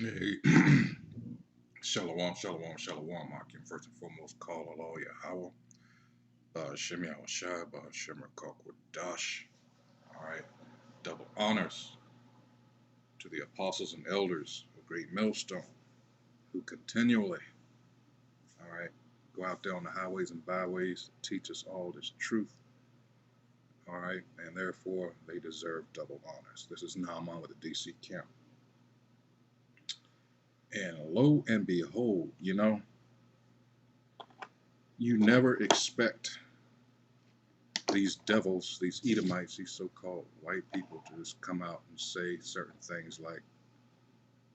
Hey, shalom, shalom, shalom. I can first and foremost call Allah Yahweh, Shem Yahweh Shai, Shemer Dash. All right, double honors to the apostles and elders of Great Millstone who continually, all right, go out there on the highways and byways to teach us all this truth. All right, and therefore they deserve double honors. This is Naaman with the DC camp. And lo and behold, you never expect these devils, these Edomites, these so-called white people to just come out and say certain things like,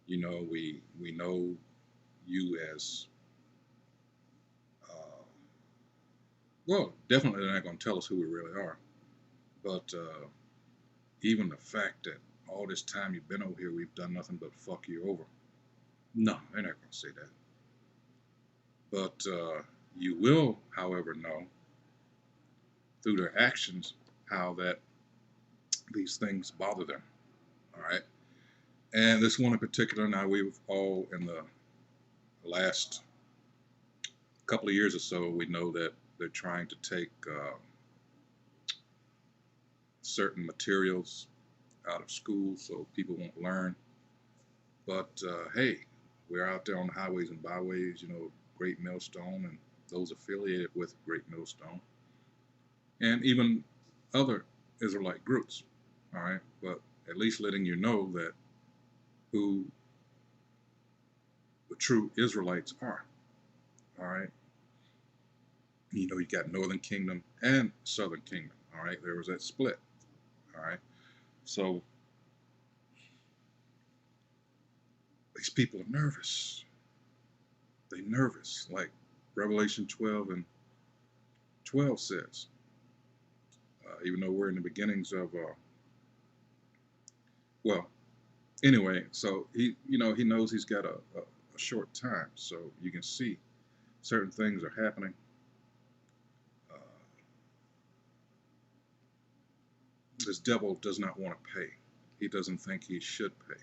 we know you as, well, definitely they're not going to tell us who we really are. But even the fact that all this time you've been over here, we've done nothing but fuck you over. No, they're not going to say that. But you will, however, know through their actions how that these things bother them. All right. And this one in particular, now we've all in the last couple of years or so, we know that they're trying to take certain materials out of school so people won't learn. But hey, we're out there on the highways and byways, Great Millstone and those affiliated with Great Millstone, and even other Israelite groups. All right, but at least letting you know that who the true Israelites are. All right, you got Northern Kingdom and Southern Kingdom. All right, there was that split. All right, so these people are nervous. They're nervous, like Revelation 12 and 12 says. Even though we're in the beginnings of, well, anyway, so he knows he's got a short time, so you can see certain things are happening. Uh, this devil does not want to pay. He doesn't think he should pay.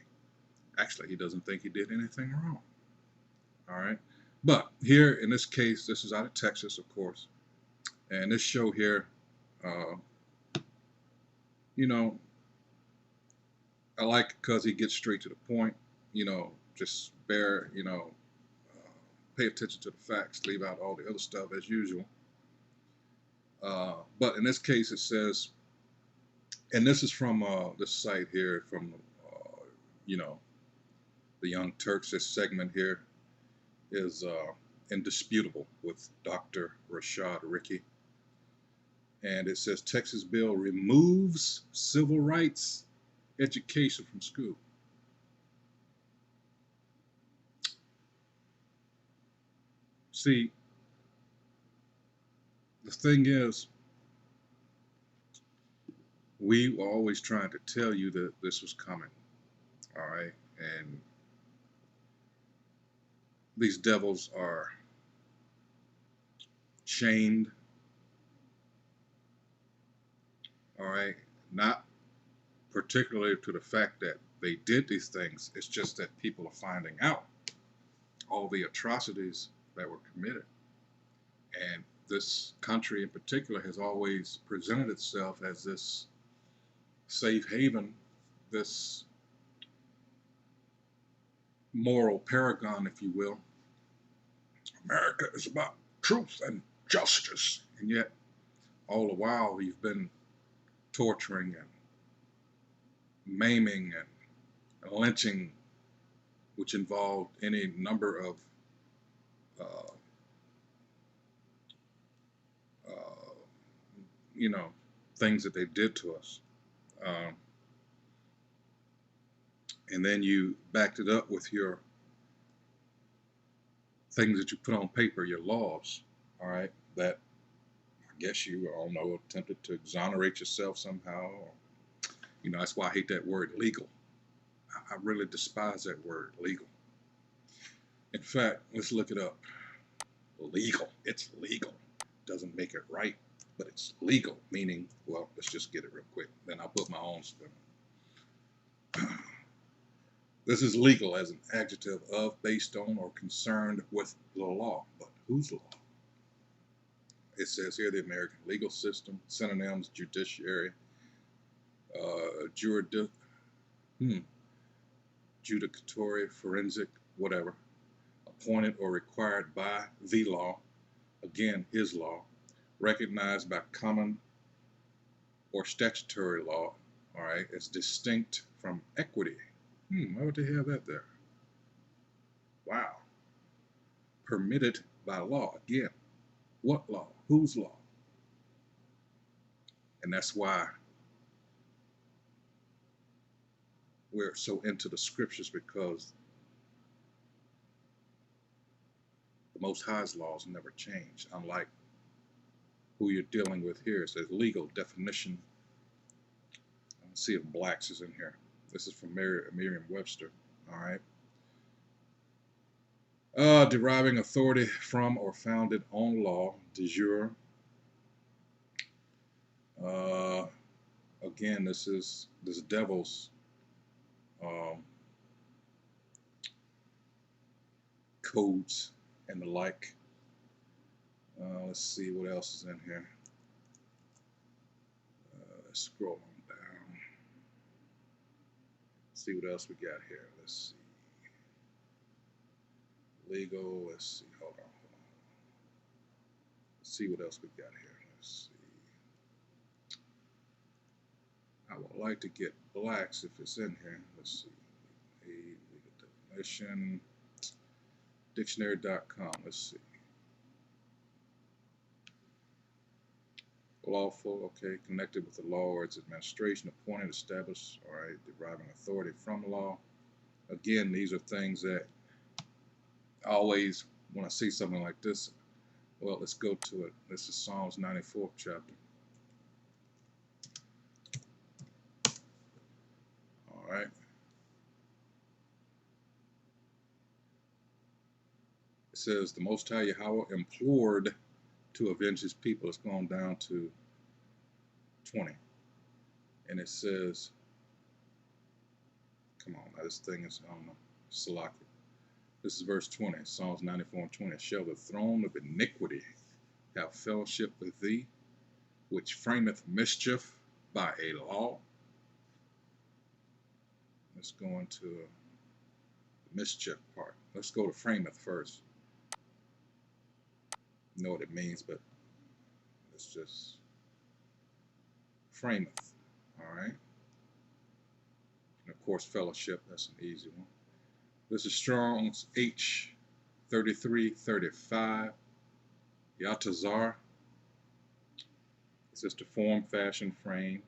Actually, he doesn't think he did anything wrong. All right. But here in this case, this is out of Texas, of course. And this show here, uh, you know, I like it because he gets straight to the point. Just pay attention to the facts, leave out all the other stuff as usual. But in this case, it says, and this is from this site here from, you know, the Young Turks. This segment here is indisputable with Dr. Rashad Ricky. And it says Texas bill removes civil rights education from school. See, the thing is, we were always trying to tell you that this was coming. All right. And these devils are chained. All right. Not particularly to the fact that they did these things. It's just that people are finding out all the atrocities that were committed. And this country in particular has always presented itself as this safe haven, this moral paragon, if you will. America is about truth and justice. And yet, all the while, we've been torturing and maiming and lynching, which involved any number of uh, uh, things that they did to us. Um, and then you backed it up with your things that you put on paper, your laws, all right, that I guess you all know attempted to exonerate yourself somehow. That's why I hate that word legal. I really despise that word legal. In fact, let's look it up. Legal. It's legal. Doesn't make it right, but it's legal, meaning, well, let's just get it real quick. Then I'll put my own spin. This is legal as an adjective of, based on, or concerned with the law. But whose law? It says here the American legal system, synonyms, judiciary, judicatory, forensic, whatever, appointed or required by the law, again, his law, recognized by common or statutory law, all right, as distinct from equity. Why would they have that there? Wow. Permitted by law. Again, what law? Whose law? And that's why we're so into the scriptures, because the Most High's laws never change, unlike who you're dealing with here. It says legal definition. Let's see if Blacks is in here. This is from Merriam-Webster. All right. Deriving authority from or founded on law, de jure. Again, this is this devil's codes and the like. Let's see what else is in here. Let's scroll on down. See what else we got here. Let's see. Legal. Let's see. Hold on. Let's see what else we got here. Let's see. I would like to get Blacks if it's in here. Let's see. Legal definition. Dictionary.com. Let's see. Lawful, okay, connected with the law or its administration, appointed, established, all right, deriving authority from law. Again, these are things that I always, when I see something like this, well, let's go to it. This is Psalms 94th chapter. All right. It says, the Most High Yahweh implored to avenge his people. It's gone down to 20. And it says, come on, now this thing is, I don't know, Salaki. This is verse 20, Psalms 94:20. Shall the throne of iniquity have fellowship with thee, which frameth mischief by a law? Let's go into the mischief part. Let's go to frameth first. You know what it means, but let's just frameth. All right. And of course, fellowship, that's an easy one. This is Strong's H3335. Yatazar. It says to form, fashion, frame,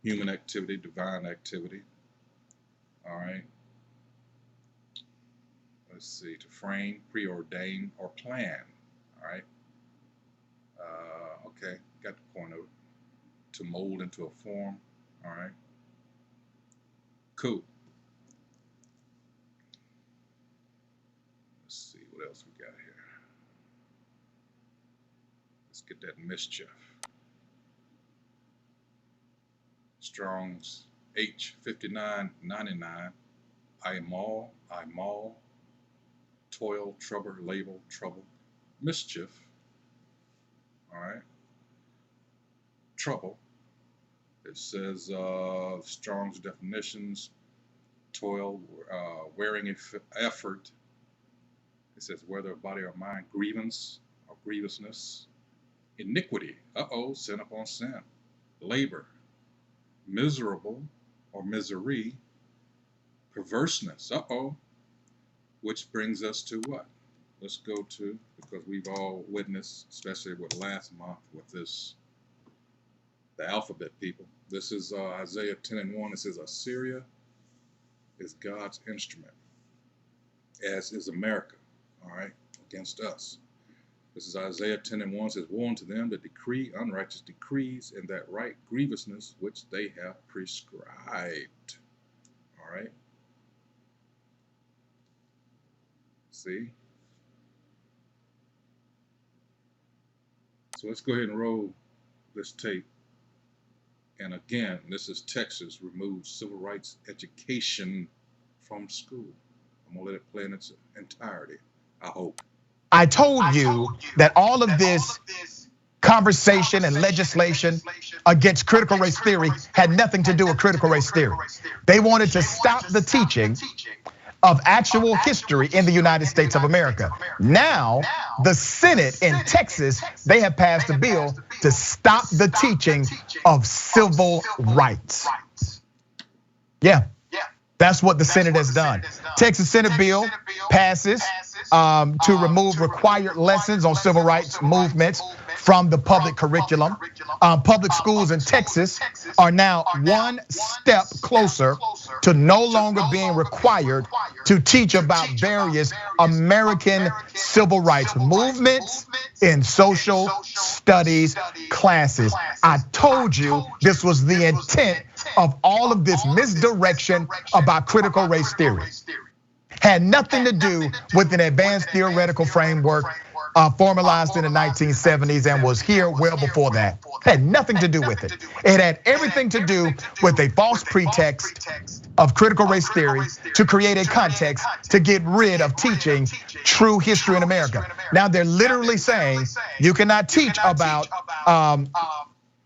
human activity, divine activity. All right. Let's see, to frame, preordain, or plan. All right. Okay, got the point of it. To mold into a form. All right. Cool. Let's see what else we got here. Let's get that mischief. Strong's H5999. Imal, toil, trouble, label, trouble, mischief. All right. Trouble. It says Strong's definitions, toil, wearing effort. It says whether body or mind, grievance or grievousness, iniquity, sin upon sin, labor, miserable or misery, perverseness, which brings us to what? Let's go to, because we've all witnessed, especially with last month with this, the alphabet people. This is Isaiah 10:1. It says, Assyria is God's instrument, as is America, all right, against us. This is Isaiah 10:1. It says, woe unto them that decree unrighteous decrees and that right grievousness which they have prescribed. All right. See? So let's go ahead and roll this tape. And again, this is Texas removes civil rights education from school. I'm gonna let it play in its entirety. I hope. I told you that all of this conversation and legislation against critical race theory had nothing to do with critical race theory. They wanted to stop the teaching of actual history in the United States of America. Now, the Senate in Texas, they have passed a bill to stop the teaching of civil rights. Yeah, that's what the Senate has done. Texas Senate bill passes to remove required lessons on civil rights movements from the public curriculum. Public schools in Texas are now one step closer to no longer being required to teach about various American civil rights movements in social studies classes. I told you this was the intent of all of this misdirection about critical race theory. Had nothing to do with an advanced theoretical framework formalized in the 1970s and was here well before that. Had nothing to do with it. It had everything to do with a false pretext of critical race theory to create a context to get rid of teaching true history in America. Now they're literally saying you cannot teach about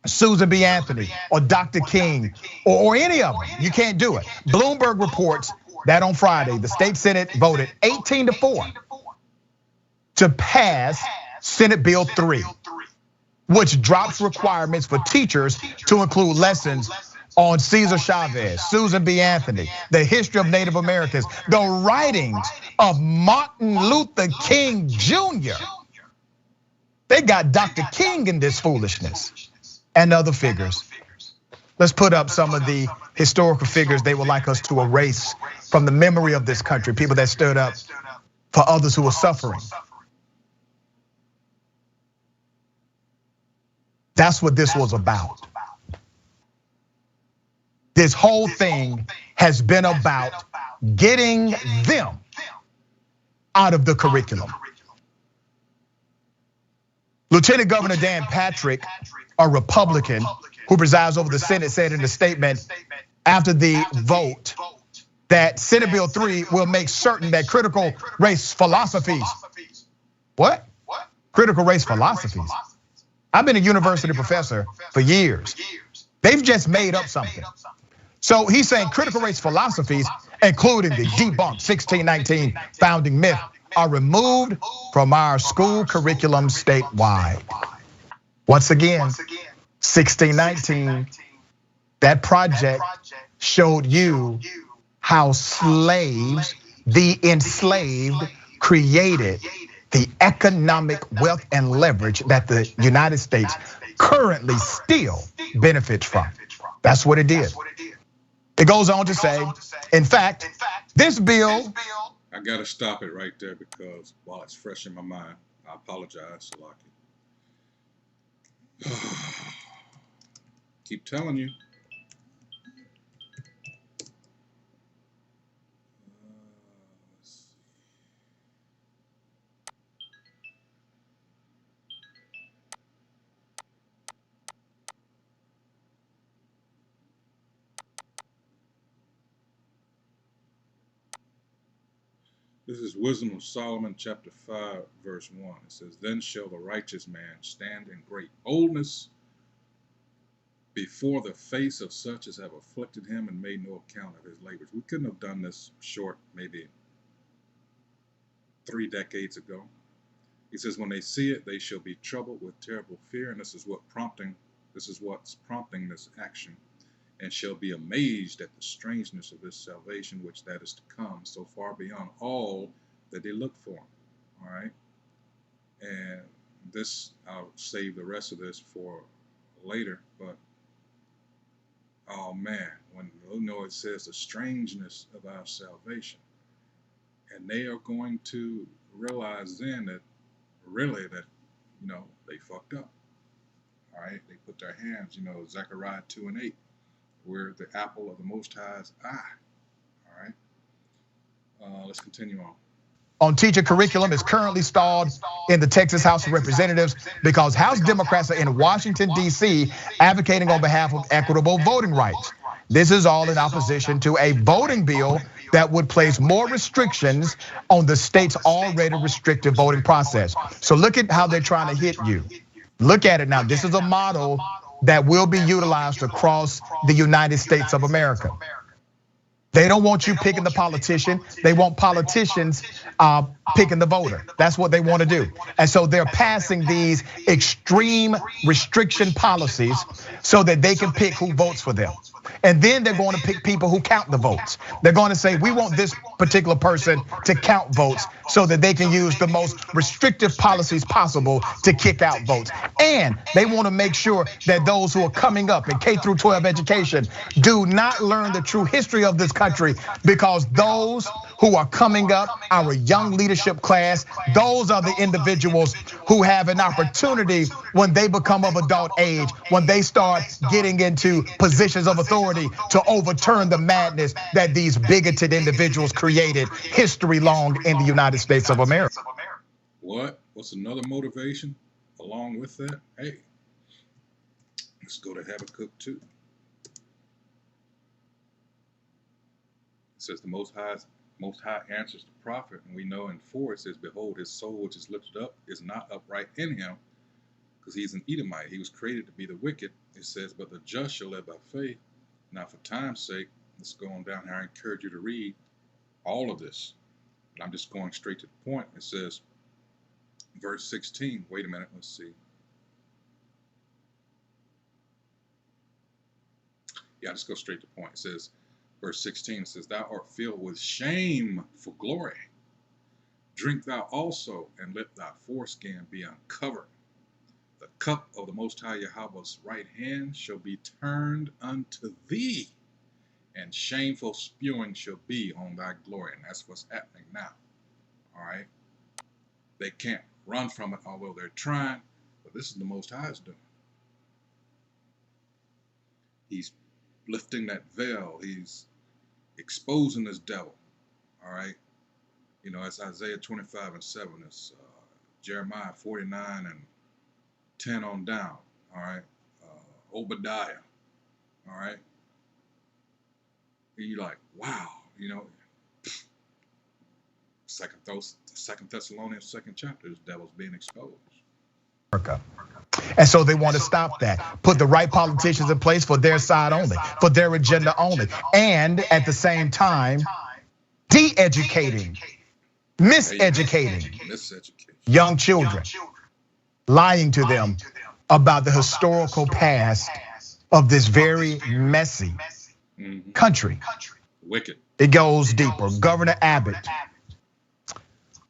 Susan B. Anthony or Dr. King or any of them. You can't do it. Bloomberg reports that on Friday, the state Senate voted 18-4 to pass Senate Bill 3, which drops requirements for teachers to include lessons on Cesar Chavez, Susan B. Anthony, the history of Native Americans, the writings of Martin Luther King Jr. They got Dr. King in this foolishness and other figures. Let's put up some of the historical figures they would like us to erase from the memory of this country, people that stood up for others who were suffering. That's what this was about. This whole thing has been about getting them out of the curriculum. Lieutenant Governor Dan Patrick, a Republican who presides over the Senate, said in a statement after the vote that Senate Bill 3 will make certain that critical race philosophies. What? Critical race philosophies. I've been a university professor for years. They've just made up something. So he's saying critical race philosophies, including the debunked 1619 founding myth, are removed from our school curriculum statewide. Once again, 1619, that project showed you how slaves, the enslaved, created the economic wealth and leverage that the United States currently still benefits from. That's what it did. It goes on to say, in fact, this bill. I gotta stop it right there because while it's fresh in my mind, I apologize, Salaki. Keep telling you. This is Wisdom of Solomon, chapter 5, verse 1. It says, "Then shall the righteous man stand in great boldness before the face of such as have afflicted him and made no account of his labors." We couldn't have done this short, maybe 3 decades ago. He says, "When they see it, they shall be troubled with terrible fear," and this is what's prompting this action, "and shall be amazed at the strangeness of this salvation which that is to come, so far beyond all that they look for." All right, and this, I'll save the rest of this for later, but oh man, when it says the strangeness of our salvation, and they are going to realize then that really that they fucked up. All right, they put their hands, Zechariah 2:8. We're the apple of the Most High's eye. All right, let's continue on teacher curriculum is currently stalled in the Texas House of Representatives because House Democrats are in Washington, D.C. advocating on behalf of equitable voting rights. This is all in opposition to a voting bill that would place more restrictions on the state's already restrictive voting process. So look at how they're trying to hit you. Look at it now. This is a model that will be utilized across the United States of America. They don't want you picking the politician. They want politicians picking the voter. That's what they want to do. And so they're passing these extreme restriction policies so that they can pick who votes for them. And then they're going to pick people who count the votes. They're going to say, we want this particular person to count votes so that they can use the most restrictive policies possible to kick out votes. And they want to make sure that those who are coming up in K through 12 education do not learn the true history of this country, because those who are coming up, our young leadership class, those are the individuals who have an opportunity when they become of adult age, when they start getting into positions of authority, to overturn the madness that these bigoted individuals created history long in the United States of America. What's another motivation along with that? Hey, let's go to Habakkuk 2. It says the Most High answers the prophet, and we know in 4 it says, behold, his soul which is lifted up is not upright in him, because he's an Edomite. He was created to be the wicked. It says, but the just shall live by faith. Now for time's sake, let's go on down here. I encourage you to read all of this. And I'm just going straight to the point. It says, verse 16, wait a minute, let's see. Yeah, just go straight to the point. It says, verse 16, it says, thou art filled with shame for glory. Drink thou also, and let thy foreskin be uncovered. The cup of the Most High Yahweh's right hand shall be turned unto thee, and shameful spewing shall be on thy glory. And that's what's happening now, all right? They can't run from it, although they're trying, but this is the Most High's doing. He's lifting that veil. He's exposing this devil, all right? You know, it's Isaiah 25 and 7. It's Jeremiah 49 and 10 on down, all right? Obadiah, all right? And you're like, wow, you know, Second Thessalonians 2nd chapter, this devil's being exposed. And so they want to stop that, put the right politicians in place for their side only, for their agenda only, and at the same time, de-educating, miseducating young children, lying to them about the historical past of this very messy country. Wicked. It goes deeper. Governor Abbott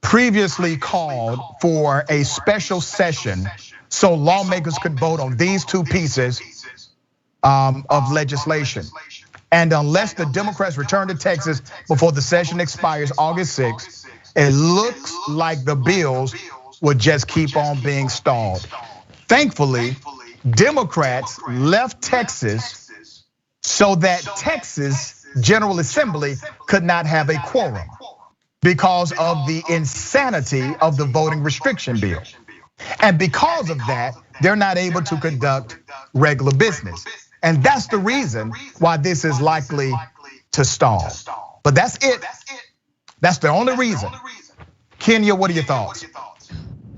previously called for a special session so lawmakers could vote on these 2 pieces of legislation. And unless the Democrats return to Texas before the session expires August 6th, it looks like the bills will just keep on being stalled. Thankfully, Democrats left Texas so that Texas General Assembly could not have a quorum because of the insanity of the voting restriction bill. And because of that, they're not able to conduct regular business. And that's the reason why this is likely to stall. But that's it. That's the only reason. Kenya, what are your thoughts?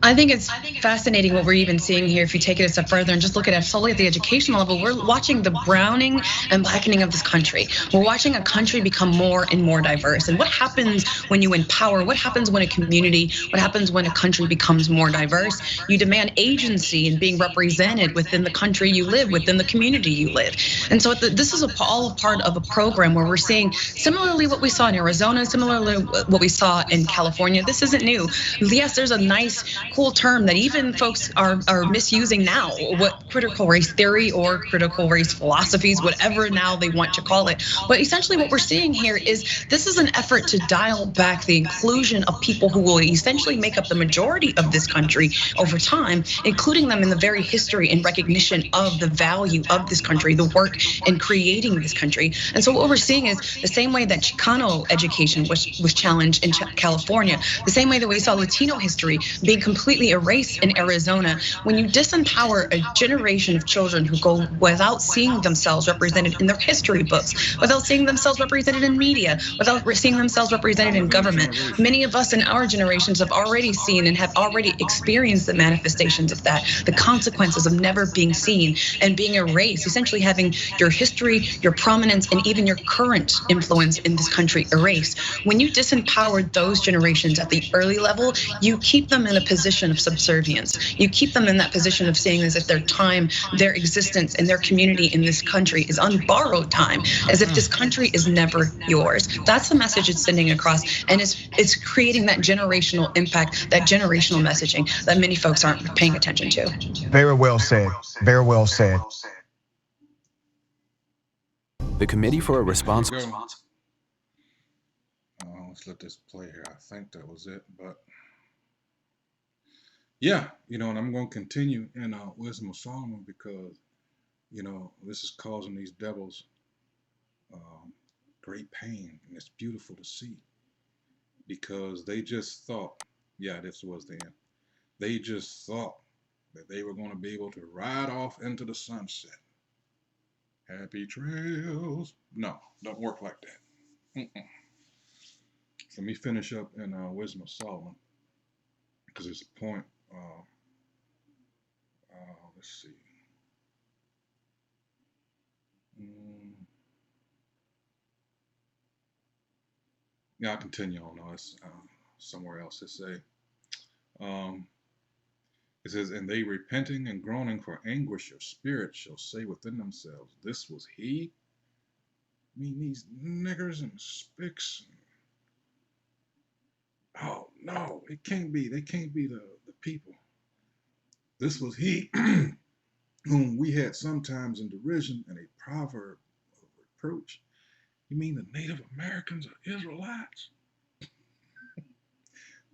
I think it's fascinating what we're even seeing here. If you take it a step further and just look at it solely at the educational level, we're watching the browning and blackening of this country. We're watching a country become more and more diverse. And what happens when you empower? What happens when a community, what happens when a country becomes more diverse? You demand agency and being represented within the country you live, within the community you live. And so this is all a part of a program where we're seeing similarly what we saw in Arizona, similarly what we saw in California. This isn't new. Yes, there's a nice, cool term that even folks are misusing now, what critical race theory or critical race philosophies, whatever now they want to call it. But essentially what we're seeing here is this is an effort to dial back the inclusion of people who will essentially make up the majority of this country over time, including them in the very history and recognition of the value of this country, the work in creating this country. And so what we're seeing is the same way that Chicano education was challenged in California, the same way that we saw Latino history being completely erased in Arizona. When you disempower a generation of children who go without seeing themselves represented in their history books, without seeing themselves represented in media, without seeing themselves represented in government. Many of us in our generations have already seen and have already experienced the manifestations of that, the consequences of never being seen and being erased, essentially having your history, your prominence, and even your current influence in this country erased. When you disempower those generations at the early level, you keep them in a position of subservience. You keep them in that position of seeing as if their time, their existence, and their community in this country is on borrowed time, as if this country is never yours. That's the message it's sending across, and it's creating that generational impact, that generational messaging that many folks aren't paying attention to. Very well said. Very well said. The Committee for a Responsible. Let's let this play here. I think that was it, but yeah, and I'm going to continue in Wisdom of Solomon because, this is causing these devils great pain, and it's beautiful to see because they just thought, this was the end. They just thought that they were going to be able to ride off into the sunset. Happy trails. No, don't work like that. Let me finish up in Wisdom of Solomon because there's a point. Let's see. I'll continue on. No, it's somewhere else. It says, and they repenting and groaning for anguish of spirit shall say within themselves, this was he? I mean, these niggers and spicks. Oh, no, it can't be. They can't be the people. This was he whom we had sometimes in derision and a proverb of reproach. You mean the Native Americans are Israelites?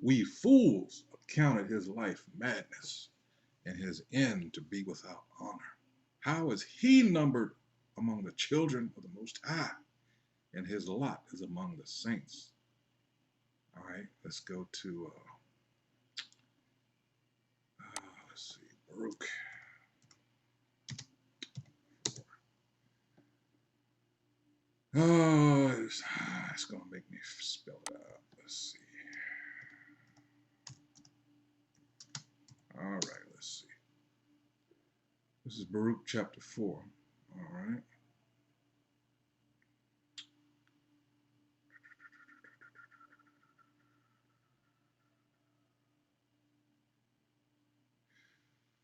We fools accounted his life madness and his end to be without honor. How is he numbered among the children of the Most High, and his lot is among the saints? All right, let's go to, let's see, Baruch. Oh, it's going to make me spell it out. Let's see. All right, let's see. This is Baruch chapter 4. All right.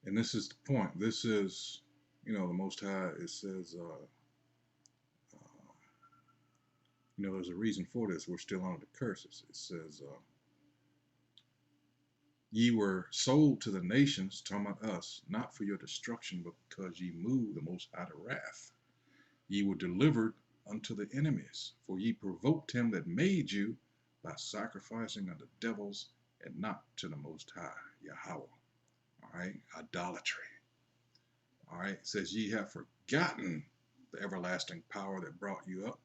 And this is the point. This is, the Most High. It says, there's a reason for this. We're still under the curses. It says, ye were sold to the nations, talking about us, not for your destruction, but because ye moved the Most High to wrath. Ye were delivered unto the enemies, for ye provoked him that made you by sacrificing unto devils and not to the Most High, Yahweh. All right, idolatry. All right, it says ye have forgotten the everlasting power that brought you up,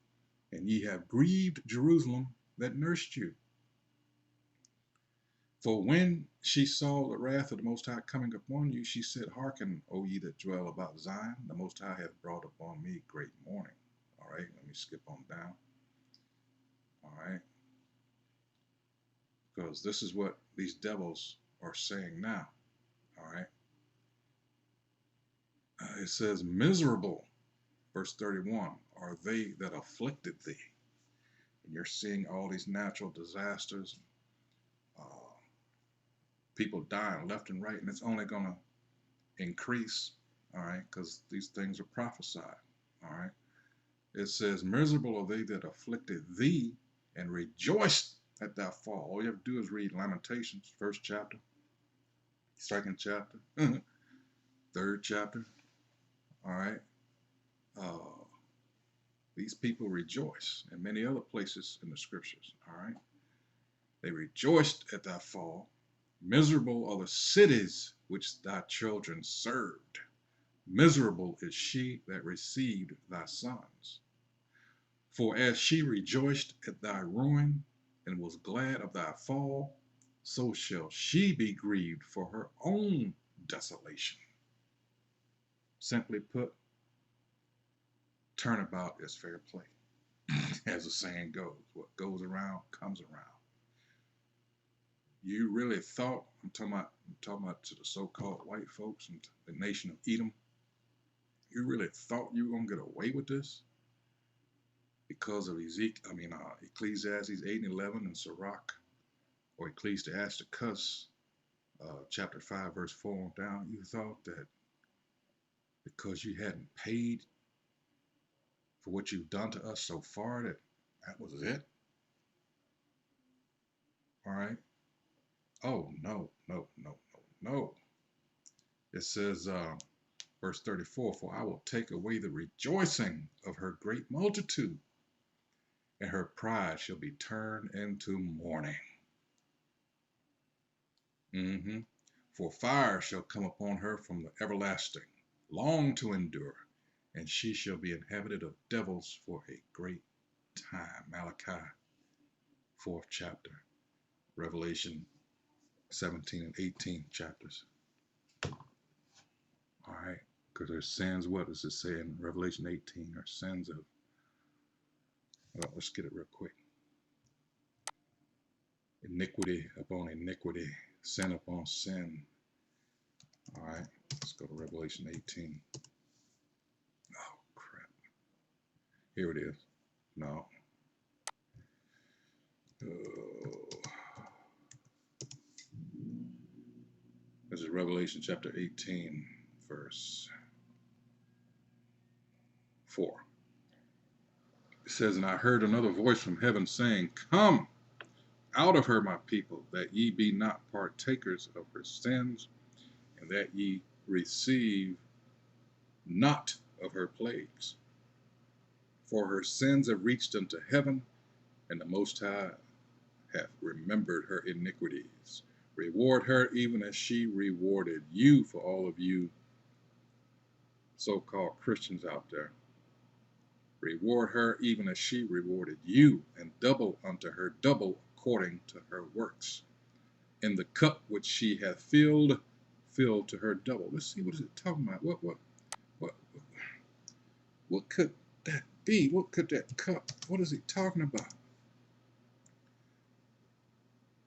and ye have grieved Jerusalem that nursed you. For when she saw the wrath of the Most High coming upon you, she said, hearken, O ye that dwell about Zion, the Most High hath brought upon me great mourning. All right, let me skip on down. All right. Because this is what these devils are saying now. All right. It says, miserable, verse 31, are they that afflicted thee. And you're seeing all these natural disasters, people dying left and right, and it's only going to increase, all right, because these things are prophesied, all right. It says, miserable are they that afflicted thee and rejoiced at thy fall. All you have to do is read Lamentations, 1st chapter, 2nd chapter, 3rd chapter, all right. These people rejoice, and many other places in the scriptures, all right. They rejoiced at thy fall. Miserable are the cities which thy children served. Miserable is she that received thy sons. For as she rejoiced at thy ruin and was glad of thy fall, so shall she be grieved for her own desolation. Simply put, turnabout is fair play. As the saying goes, what goes around comes around. You really thought, I'm talking about to the so-called white folks and the nation of Edom, you really thought you were gonna get away with this because of Ecclesiastes 8 and 11 and Sirach, or Ecclesiasticus, chapter 5, verse 4 on down. You thought that because you hadn't paid for what you've done to us so far, that was it? All right. Oh, no, no, no, no, no. It says, verse 34, for I will take away the rejoicing of her great multitude, and her pride shall be turned into mourning. For fire shall come upon her from the everlasting, long to endure, and she shall be inhabited of devils for a great time. Malachi, 4th chapter. Revelation 17 and 18 chapters. All right, because their sins, what does it say in Revelation 18? Are sins of, well, let's get it real quick. Iniquity upon iniquity, sin upon sin. All right, let's go to Revelation 18. Oh, crap. Here it is. No. This is Revelation chapter 18, verse 4. It says, and I heard another voice from heaven saying, come out of her, my people, that ye be not partakers of her sins, and that ye receive not of her plagues. For her sins have reached unto heaven, and the Most High hath remembered her iniquities. Reward her even as she rewarded you, for all of you so-called Christians out there. Reward her even as she rewarded you, and double unto her double according to her works. In the cup which she hath filled, fill to her double. Let's see, what is it talking about? What could that be? What could that cup? What is he talking about?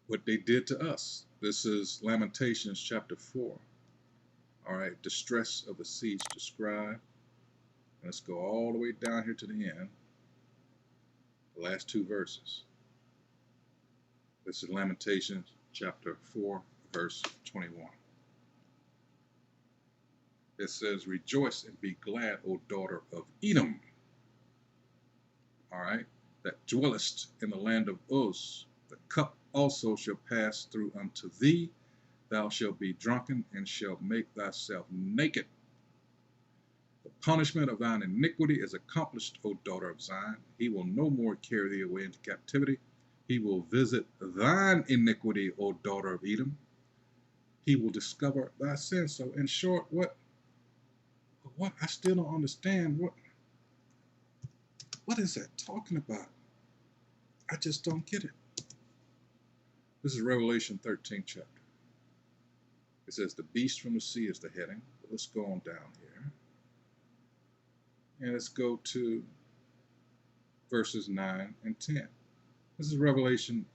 What they did to us. This is Lamentations chapter 4. All right, distress of the siege described. Let's go all the way down here to the end. The last two verses. This is Lamentations chapter 4, verse 21. It says, rejoice and be glad, O daughter of Edom. All right, that dwellest in the land of Uz. The cup also shall pass through unto thee. Thou shalt be drunken and shalt make thyself naked. The punishment of thine iniquity is accomplished, O daughter of Zion. He will no more carry thee away into captivity. He will visit thine iniquity, O daughter of Edom. He will discover thy sin. So in short, what I still don't understand. What is that talking about? I just don't get it. This is Revelation 13 chapter. It says the beast from the sea is the heading. But let's go on down here. And let's go to verses 9 and 10. This is Revelation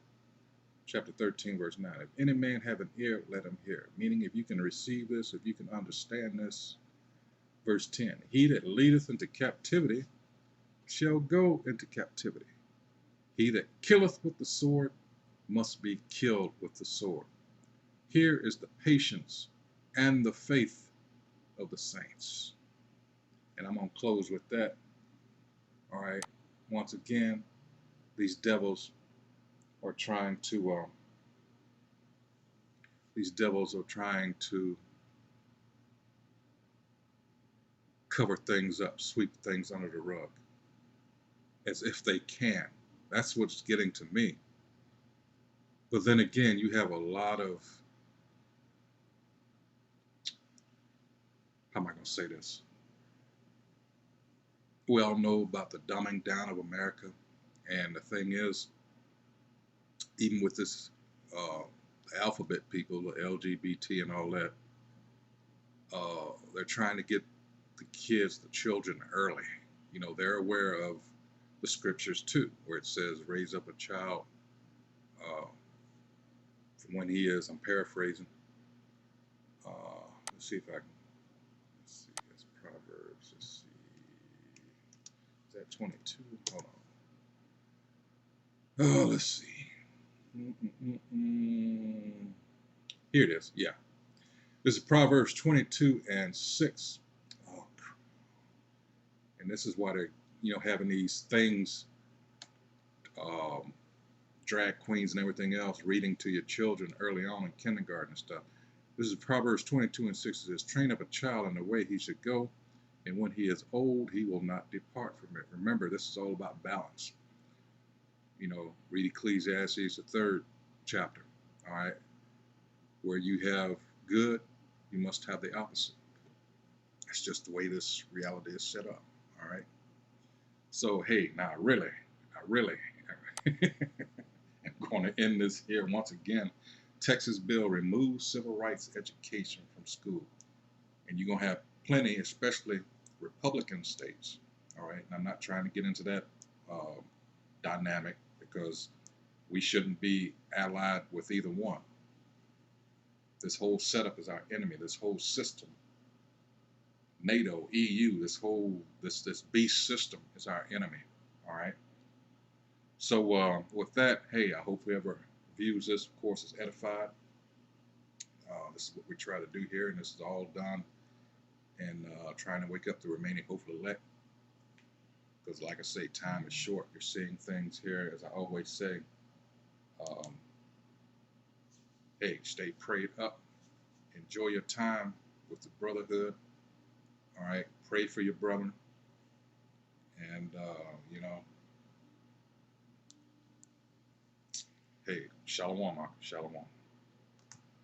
chapter 13, verse 9. If any man have an ear, let him hear. Meaning, if you can receive this, if you can understand this. Verse 10. He that leadeth into captivity shall go into captivity. He that killeth with the sword must be killed with the sword. Here is the patience and the faith of the saints. And I'm going to close with that. All right. Once again, these devils are trying to cover things up, sweep things under the rug, as if they can. That's what's getting to me. But then again, you have a lot of, how am I going to say this? We all know about the dumbing down of America. And the thing is, even with this alphabet people, the LGBT and all that, they're trying to get the kids, the children early. You know, they're aware of the scriptures too, where it says, raise up a child from when he is, I'm paraphrasing. Let's see if I can, let's see, that's Proverbs, let's see, is that 22? Hold on. Oh, let's see. Here it is, yeah. This is Proverbs 22:6. Oh, and this is why they're, you know, having these things, drag queens and everything else, reading to your children early on in kindergarten and stuff. This is Proverbs 22:6. It says, train up a child in the way he should go, and when he is old, he will not depart from it. Remember, this is all about balance. You know, read Ecclesiastes, the 3rd chapter, all right? Where you have good, you must have the opposite. That's just the way this reality is set up, all right? So, hey, now really, I'm going to end this here once again. Texas bill removes civil rights education from school. And you're going to have plenty, especially Republican states, all right? And I'm not trying to get into that dynamic because we shouldn't be allied with either one. This whole setup is our enemy. This whole system, NATO, EU, this beast system is our enemy. All right. So with that, hey, I hope whoever views this, of course, is edified. This is what we try to do here, and this is all done and trying to wake up the remaining hopeful elect. Because, like I say, time is short. You're seeing things here, as I always say. Hey, stay prayed up. Enjoy your time with the brotherhood. All right, pray for your brother. And, you know, hey, shalom, shalom.